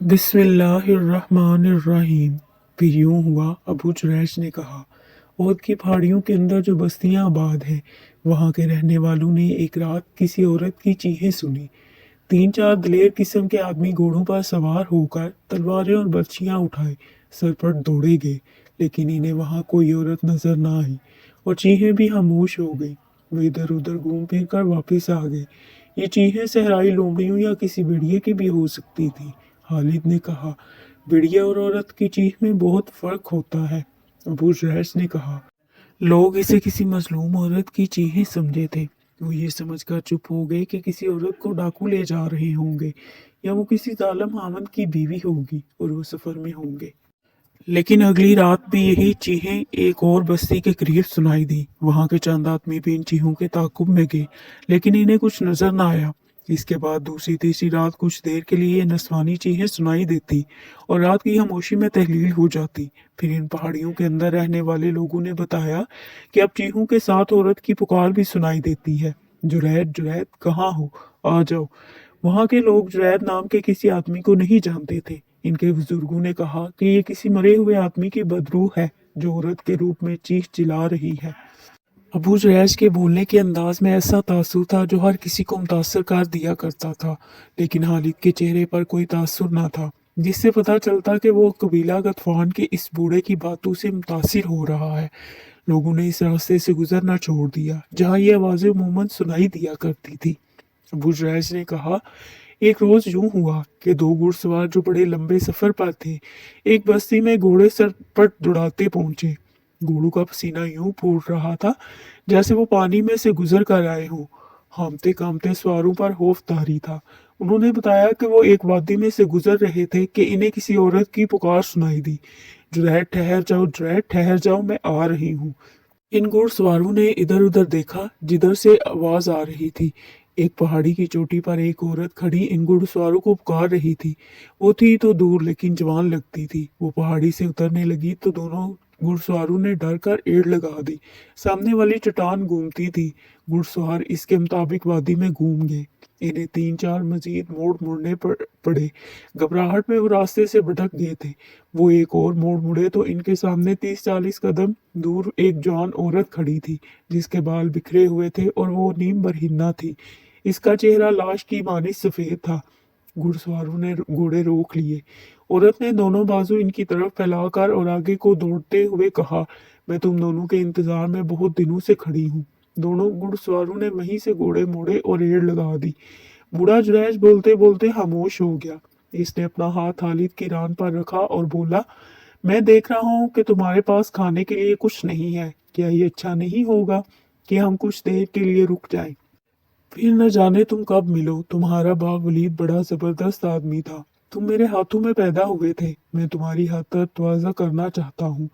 बिस्मिल्लाहिर्रहमानिर्रहीम। फिर यूं हुआ, अबू जुरैश ने कहा, ओद की पहाड़ियों के अंदर जो बस्तियां आबाद हैं, वहां के रहने वालों ने एक रात किसी औरत की चीखें सुनी। तीन चार दिलेर किस्म के आदमी घोड़ों पर सवार होकर तलवारें और बर्छियां उठाए सरपट दौड़े गए, लेकिन इन्हें वहां कोई औरत नजर न आई और चीखें भी खामोश हो गई। वो इधर उधर घूम फिर कर वापिस आ गए। ये चीखें सहराई लोमड़ियों या किसी भेड़िए की भी हो सकती थी। खालिद ने कहा, भेड़िया और औरत की चीख में बहुत फर्क होता है। अबू रैश ने कहा, लोग इसे किसी मजलूम औरत की चीखें समझे थे। वो ये समझकर चुप हो गए कि किसी औरत को डाकू ले जा रहे होंगे या वो किसी जालिम हामद की बीवी होगी और वो सफर में होंगे। लेकिन अगली रात भी यही चीखें एक और बस्ती के करीब सुनाई दी। वहां के चंद आदमी भी इन चीखों के ताकुब में गए, लेकिन इन्हें कुछ नजर न आया। इसके बाद दूसरी तीसरी रात कुछ देर के लिए ये नस्वानी चीखें सुनाई देती और रात की खामोशी में तहलील हो जाती। फिर इन पहाड़ियों के अंदर रहने वाले लोगों ने बताया कि अब चीखों के साथ औरत की पुकार भी सुनाई देती है, जुरैद जुरैद कहाँ हो, आ जाओ। वहां के लोग जुरैद नाम के किसी आदमी को नहीं जानते थे। इनके बुजुर्गों ने कहा कि ये किसी मरे हुए आदमी की बदरूह है जो औरत के रूप में चीख चिल्ला रही है। अबू जुरैश के बोलने के अंदाज में ऐसा तासुर था जो हर किसी को मुतासर कर दिया करता था, लेकिन खालिद के चेहरे पर कोई तासुर न था, जिससे पता चलता कि वो कबीला गतफान के इस बूढ़े की बातों से मुतासिर हो रहा है। लोगों ने इस रास्ते से गुजरना छोड़ दिया जहाँ ये आवाजें अमूमन सुनाई दिया करती थी। अबू जुरैश ने कहा, एक रोज यूं हुआ कि दो घुड़सवार जो बड़े लंबे सफर पर थे, एक बस्ती में घोड़े सर पर दौड़ाते पहुंचे। घोड़ों का पसीना यूं फूट रहा था जैसे वो पानी में से गुजर कर आए हों। हामते कामते सवारों पर खौफ तारी था। उन्होंने बताया कि वो एक वादी में से गुजर रहे थे कि इन्हें किसी औरत की पुकार सुनाई दी, जुरैद ठहर जाओ, जुरैद ठहर जाओ, मैं आ रही हूँ। इन घुड़सवारों ने इधर उधर देखा जिधर से आवाज आ रही थी। एक पहाड़ी की चोटी पर एक औरत खड़ी इन घुड़सवारों को पुकार रही थी। वो थी तो दूर लेकिन जवान लगती थी। वो पहाड़ी से उतरने लगी तो दोनों घुड़सवारों ने डर कर एड़ लगा दी। सामने वाली चट्टान घूमती थी। घुड़सवार इसके मुताबिक वादी में घूम गए। इन्हें तीन चार मजीद मोड़ मुड़ने पड़े। घबराहट में वो रास्ते से भटक गए थे। वो एक और मोड़ मुड़े तो इनके सामने 30-40 कदम दूर एक जवान औरत खड़ी थी, जिसके बाल बिखरे हुए थे और वो नीम बरहिन्ना थी। इसका चेहरा लाश की मानिश सफेद था। घुड़सवारों ने घोड़े रोक लिए। औरत ने दोनों बाजू इनकी तरफ फैलाकर और आगे को दौड़ते हुए कहा, मैं तुम दोनों के इंतजार में बहुत दिनों से खड़ी हूँ। दोनों घुड़सवारों ने वहीं से घोड़े मोड़े और एड़ लगा दी। बूढ़ा जुरैश बोलते बोलते खामोश हो गया। इसने अपना हाथ खालिद की रान पर रखा और बोला, मैं देख रहा हूँ कि तुम्हारे पास खाने के लिए कुछ नहीं है। क्या ये अच्छा नहीं होगा कि हम कुछ देर के लिए रुक जाएं? फिर न जाने तुम कब मिलो। तुम्हारा बाप वलीद बड़ा जबरदस्त आदमी था। तुम मेरे हाथों में पैदा हुए थे। मैं तुम्हारी हद तक तवाज़ा करना चाहता हूँ।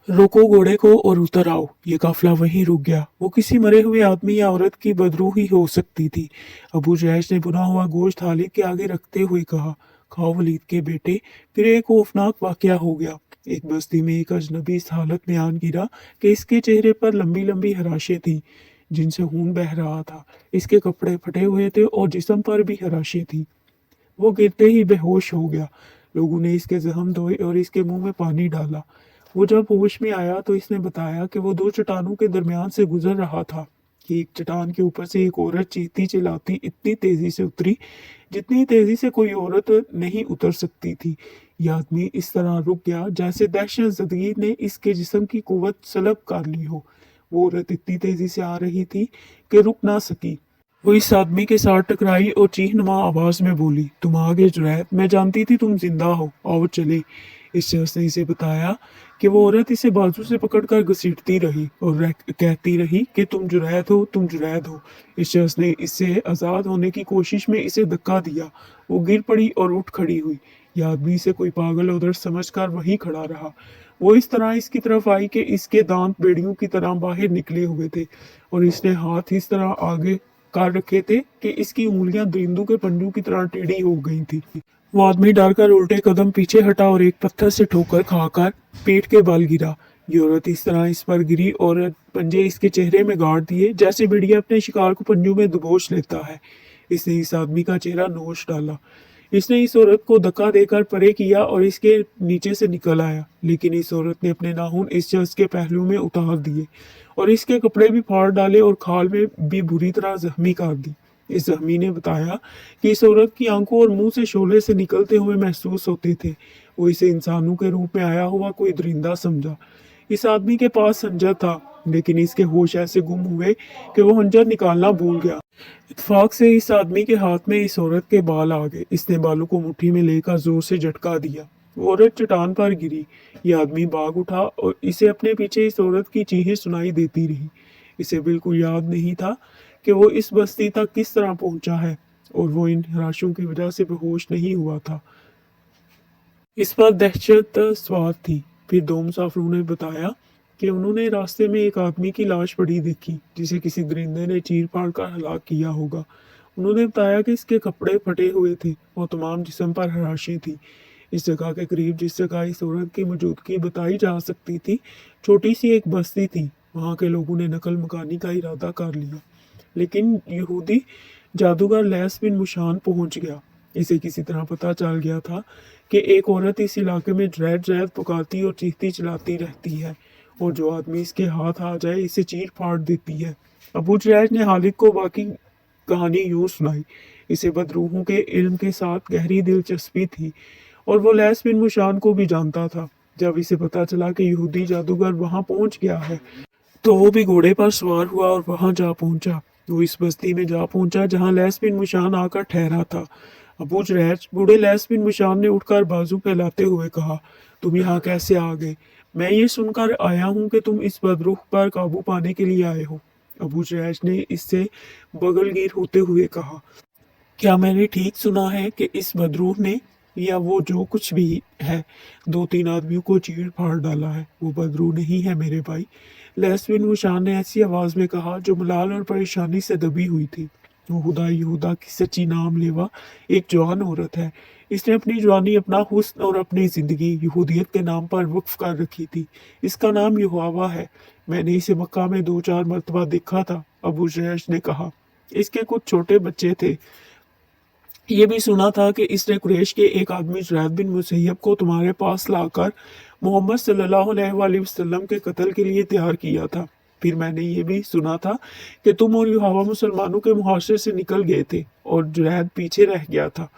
रोको घोड़े को और उतर आओ। ये काफिला वहीं रुक गया। वो किसी मरे हुए आदमी या औरत की बदरूही हो सकती थी। अबू जैश ने बुना हुआ गोश्त खालिद के आगे रखते हुए कहा, खाओ वलीद के बेटे। फिर एक खौफनाक वाकया हो गया। एक बस्ती में एक अजनबी इस हालत में आन गिरा कि इसके चेहरे पर लंबी लंबी हराशें थी जिनसे खून बह रहा था। इसके कपड़े फटे हुए थे और जिस्म पर भी हराशें थी। वो गिरते ही बेहोश हो गया। लोगों ने इसके जख्म धोए और इसके मुंह में पानी डाला। वो जब होश में आया तो इसने बताया कि वो दो चट्टानों के दरमियान से गुजर रहा था कि एक चट्टान के ऊपर से एक औरत चीखती चिल्लाती इतनी तेजी से उतरी जितनी तेजी से कोई औरत नहीं उतर सकती थी। यह आदमी इस तरह रुक गया जैसे दहशत ज़दगी ने इसके जिस्म की कुव्वत सलब कर ली हो। वो औरत इतनी तेजी से आ रही थी कि रुक ना सकी। वो इस आदमी के साथ टकराई और चीखनुमा आवाज में बोली, तुम आ गए जुरैद, मैं जानती थी तुम जिंदा हो, आओ चले। इस शख्स ने इसे बताया कि वो औरत इसे बाजू से पकड़कर घसीटती रही और कहती रही कि तुम जुरैद हो, तुम जुरैद हो। इस शख्स ने इससे आज़ाद होने की कोशिश में इसे धक्का दिया। वो गिर पड़ी और उठ खड़ी हुई। यह आदमी इसे कोई पागल उधर समझकर वहीं खड़ा रहा। वो इस तरह इसकी तरफ आई कि इसके दांत बेड़ियों की तरह बाहर निकले हुए थे और इसने हाथ इस तरह आगे कर रखे थे कि इसकी उंगलियां दरिंदों के पंजों की तरह टेढ़ी हो गई थी। वो आदमी डर कर उल्टे कदम पीछे हटा और एक पत्थर से ठोकर खाकर पीठ के बल गिरा। ये औरत इस तरह इस पर गिरी और पंजे इसके चेहरे में गाड़ दिए जैसे भेड़िया अपने शिकार को पंजों में दबोच लेता है। इसने इस आदमी का चेहरा नोच डाला। इसने इस औरत को धक्का देकर परे किया और इसके नीचे से निकल आया, लेकिन इस औरत ने अपने नाखून इस शख्स के पहलू में उतार दिए और इसके कपड़े भी फाड़ डाले और खाल में भी बुरी तरह जख्मी कर दी। इस जख्मी ने बताया कि इस औरत की आंखों और मुंह से शोले से निकलते हुए महसूस होते थे। वो इसे इंसानों के रूप में आया हुआ कोई दरिंदा समझा। इस आदमी के पास खंजर था, लेकिन इसके होश ऐसे गुम हुए कि वो खंजर निकालना भूल गया। इत्तेफाक से इस आदमी के हाथ में इस औरत के बाल आ गए। इसने बालों को मुट्ठी में लेकर जोर से झटका दिया। वो औरत चट्टान पर गिरी। ये आदमी भाग उठा और इसे अपने पीछे इस औरत की चीखें सुनाई देती रही। इसे बिल्कुल याद नहीं था कि वो इस बस्ती तक किस तरह पहुंचा है, और वो इन हराशों की वजह से बेहोश नहीं हुआ था। इस पर दहशत सवार थी। फिर दो मुसाफिरों ने बताया कि उन्होंने रास्ते में एक आदमी की लाश पड़ी देखी, जिसे किसी दरिंदे ने चीर फाड़ कर हलाक किया होगा। उन्होंने बताया कि इसके कपड़े फटे हुए थे और तमाम जिस्म पर हराशें थी। इस जगह के करीब जिस जगह इस औरत की मौजूदगी बताई जा सकती थी, छोटी सी एक बस्ती थी। वहाँ के लोगों ने नकल मकानी का इरादा कर लिया, लेकिन यहूदी जादूगर लैस बिन मुशान पहुंच गया। इसे किसी तरह पता चल गया था कि एक औरत इस इलाके में ड्रैड ड्रैड पुकारती और चीखती चिल्लाती रहती है, और जो आदमी इसके हाथ आ जाए इसे चीर फाड़ देती है। अबू जुरैज ने खालिद को बाकी कहानी यूं सुनाई। इसे बदरूहों के इल्म के साथ गहरी दिलचस्पी थी और वो लैस बिन मुशान को भी जानता था। जब इसे पता चला कि यहूदी जादूगर वहां पहुंच गया है, तो वो भी घोड़े पर सवार हुआ और वहां जा पहुंचा। वो इस बस्ती में जा पहुंचा जहां लैस बिन मुशान आकर ठहरा था। अबू जुरैज बूढ़े लैस बिन मुशान ने उठकर बाजू फैलाते हुए कहा, तुम यहाँ कैसे आ गए? मैं ये सुनकर आया हूँ कि तुम इस बदरूह पर काबू पाने के लिए आए हो। अबू जुरैज ने इससे बगलगीर होते हुए कहा, क्या मैंने ठीक सुना है कि इस बदरूह ने, या वो जो कुछ भी है, दो तीन आदमियों को चीर फाड़ डाला है? वो बदरूह नहीं है मेरे भाई, लैस बिन मुशान ने ऐसी आवाज में कहा जो मलाल और परेशानी से दबी हुई थी। वो हुदा यहूदा की सच्ची नाम लेवा एक जवान औरत है। इसने अपनी जवानी, अपना हुस्न और अपनी जिंदगी यहूदियत के नाम पर वक्फ कर रखी थी। इसका नाम युहावा है। मैंने इसे मक्का में 2-4 मरतबा देखा था, अबू जुरैश ने कहा। इसके कुछ छोटे बच्चे थे। ये भी सुना था कि इसने कुरैश के एक आदमी जुरैद बिन मुसैयब को तुम्हारे पास लाकर मोहम्मद सल्लल्लाहु अलैहि वसल्लम के कत्ल के लिए तैयार किया था। फिर मैंने ये भी सुना था कि तुम और युहावा मुसलमानों के मुहाशरे से निकल गए थे और जुरैद पीछे रह गया था।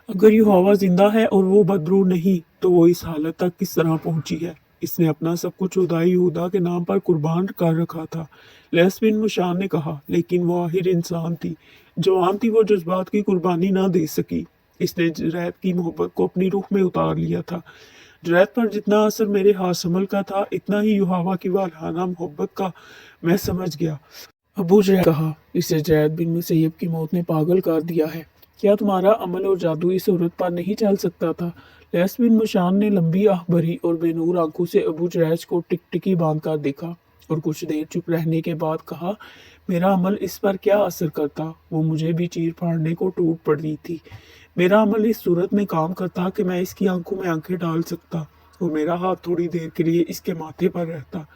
अगर युहावा जिंदा है और वो बदरू नहीं, तो वो इस हालत तक किस तरह पहुंची है? इसने अपना सब कुछ खुदाई यहूदा के नाम पर कुर्बान कर रखा था, लैस बिन मुशान ने कहा। लेकिन वो आखिर इंसान थी, जवान थी, वो जज्बात की कुर्बानी ना दे सकी। इसने जुरैद की मोहब्बत को अपनी रूह में उतार लिया था। जुरैद पर जितना असर मेरे हाशमल का था, इतना ही युहावा की वालहाना मोहब्बत का मैं समझ गया। अबू जुरैद कहा, इसे जुरैद बिन मुसैयब की मौत ने पागल कर दिया है। क्या तुम्हारा अमल और जादू इस औरत पर नहीं चल सकता था? लैस बिन मुशान ने लंबी आह भरी और बेनूर आंखों से अबू जुरैज को टिकटिकी बांध कर देखा और कुछ देर चुप रहने के बाद कहा, मेरा अमल इस पर क्या असर करता? वो मुझे भी चीर फाड़ने को टूट पड़ी थी। मेरा अमल इस सूरत में काम करता कि मैं इसकी आंखों में आंखें डाल सकता और मेरा हाथ थोड़ी देर के लिए इसके माथे पर रहता।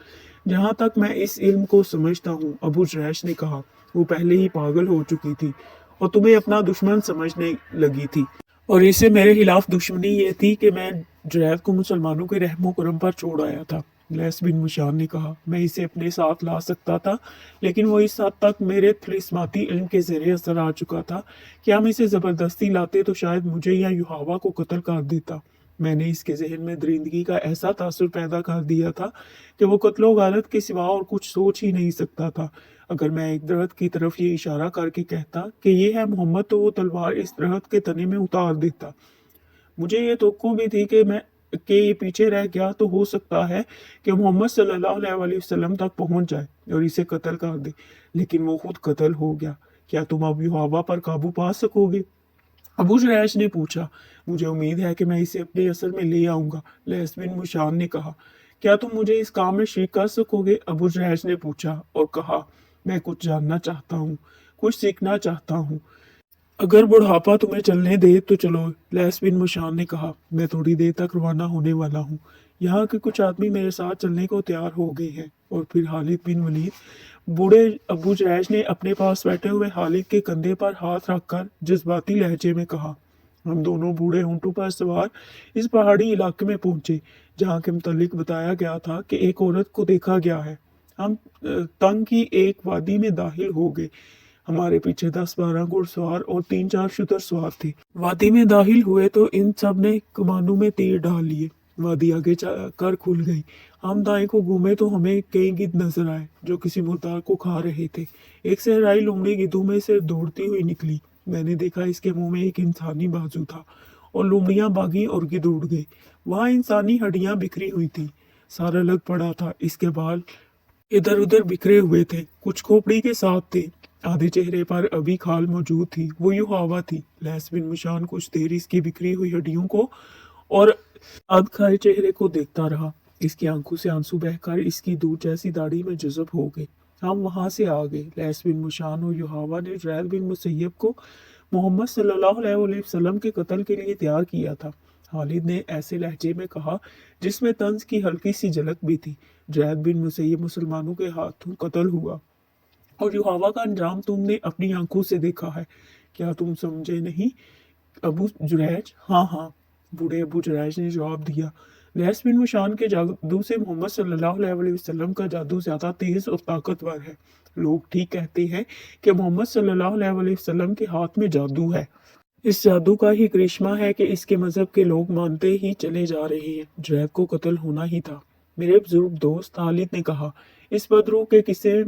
जहां तक मैं इस इल्म को समझता हूँ, अबू जुरैश ने कहा, वो पहले ही पागल हो चुकी थी और तुम्हें अपना दुश्मन समझने लगी थी, और इसे मेरे खिलाफ दुश्मनी ये थी कि मैं जुरैद को मुसलमानों के रहमो करम पर छोड़ आया था। लैस बिन मुशान ने कहा, मैं इसे अपने साथ ला सकता था, लेकिन वो इस हद तक मेरे तिलिस्माती इल्म के ज़रिए असर आ चुका था कि हम इसे ज़बरदस्ती लाते तो शायद मुझे या युहावा को कत्ल कर देता। मैंने इसके जहन में दरिंदगी का ऐसा तासुर पैदा कर दिया था कि वो कत्लो गारत के सिवा और कुछ सोच ही नहीं सकता था। अगर मैं एक दरख्त की तरफ ये इशारा करके कहता कि ये है मोहम्मद, तो वो तलवार इस दरख्त के तने में उतार देता। मुझे ये तवक्को भी थी कि ये पीछे रह गया तो हो सकता है कि मोहम्मद सल्लल्लाहु अलैहि वसल्लम तक पहुंच जाए और इसे कत्ल कर दे, लेकिन वो खुद कत्ल हो गया। क्या तुम अब युहावा पर काबू पा सकोगे? अबू जुरैश ने पूछा। मुझे उम्मीद है कि मैं इसे अपने असर में ले आऊंगा, लैस बिन मुशान ने कहा। क्या तुम मुझे इस काम में शरीक कर सकोगे? अबू जुरैश ने पूछा और कहा, मैं कुछ जानना चाहता हूँ, कुछ सीखना चाहता हूँ। अगर बुढ़ापा तुम्हें चलने दे तो चलो, लैस बिन मुशान ने कहा। मैं थोड़ी देर तक रवाना होने वाला हूँ। यहाँ के कुछ आदमी मेरे साथ चलने को तैयार हो गए हैं। और फिर खालिद बिन वलीद, बूढ़े अबू जुरैश ने अपने पास बैठे हुए खालिद के कंधे पर हाथ रखकर जज्बाती लहजे में कहा, हम दोनों बूढ़े ऊँटों पर सवार इस पहाड़ी इलाके में पहुंचे जहाँ के मुतालिक बताया गया था कि एक औरत को देखा गया है। हम तंग की एक वादी में दाखिल हो गए। हमारे पीछे 10-12 घुड़सवार और 3-4 शुतर सवार थे। वादी में दाखिल हुए तो इन सब ने कमानों में तीर डाल लिए। वादी आगे कर खुल गई। हम दाएं को घूमे तो हमें कई गिद्ध नजर आए जो किसी मुर्दार को खा रहे थे। एक सहराई लोमड़ी गिद्धों में से दौड़ती हुई निकली। मैंने देखा इसके मुंह में एक इंसानी बाजू था और लोमड़ियां भागी और गिद्ध उड़ गए। वहां इंसानी हड्डियां बिखरी हुई थी। सारा लग पड़ा था। इसके बाल इधर उधर बिखरे हुए थे, कुछ खोपड़ी के साथ थे। आधे चेहरे पर अभी खाल मौजूद थी। वो युहावा थी। लैस बिन मुशान कुछ देर इसकी बिखरी हुई हड्डियों को और अध खाए चेहरे को देखता रहा। इसकी आंखों से आंसू बहकर इसकी दूध जैसी दाढ़ी में जज़ब हो गए। हम वहां से आ गए। लैस बिन मुशान और युहावा ने जुरैद बिन मुसय्यब को मोहम्मद सल्लल्लाहु अलैहि वसल्लम के कत्ल के लिए तैयार किया था। खालिद ने ऐसे लहजे में कहा जिसमें तंज की हल्की सी झलक भी थी। जुरैद बिन मुसय्यब मुसलमानों के हाथों कत्ल हुआ और युहावा का अंजाम तुमने अपनी आंखों से देखा है। क्या तुम समझे नहीं अबू जुरैज? हाँ हाँ, बूढ़े अबू जुरैज ने जवाब दिया। लैस बिन मुशान के जादू से मोहम्मद सल्लल्लाहु अलैहि वसल्लम का जादू ज्यादा तेज और ताकतवर है। लोग ठीक कहते हैं कि मोहम्मद सल्लल्लाहु अलैहि वसल्लम के हाथ में जादू है। इस जादू का ही करिश्मा है कि इसके मजहब के लोग मानते ही चले जा रहे हैं। जुरैद को कत्ल होना ही था। मेरे बुजुर्ग दोस्त खालिद ने कहा, इस बदरू के किस्से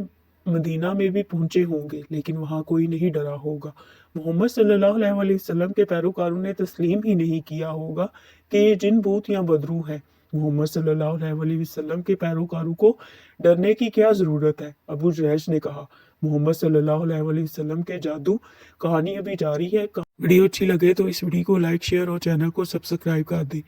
मदीना में भी पहुंचे होंगे लेकिन वहां कोई नहीं डरा होगा। मोहम्मद सल्लल्लाहु अलैहि वसल्लम के पैरोकारों ने तस्लीम ही नहीं किया होगा कि ये जिन भूत या बदरू है। मोहम्मद सल्लल्लाहु अलैहि वसल्लम के पैरोकारों को डरने की क्या जरूरत है? अबू जुरैज ने कहा। मोहम्मद सल्लल्लाहु अलैहि वसल्लम के जादू कहानी अभी जारी है। वीडियो अच्छी लगे तो इस वीडियो को लाइक शेयर और चैनल को सब्सक्राइब कर दें।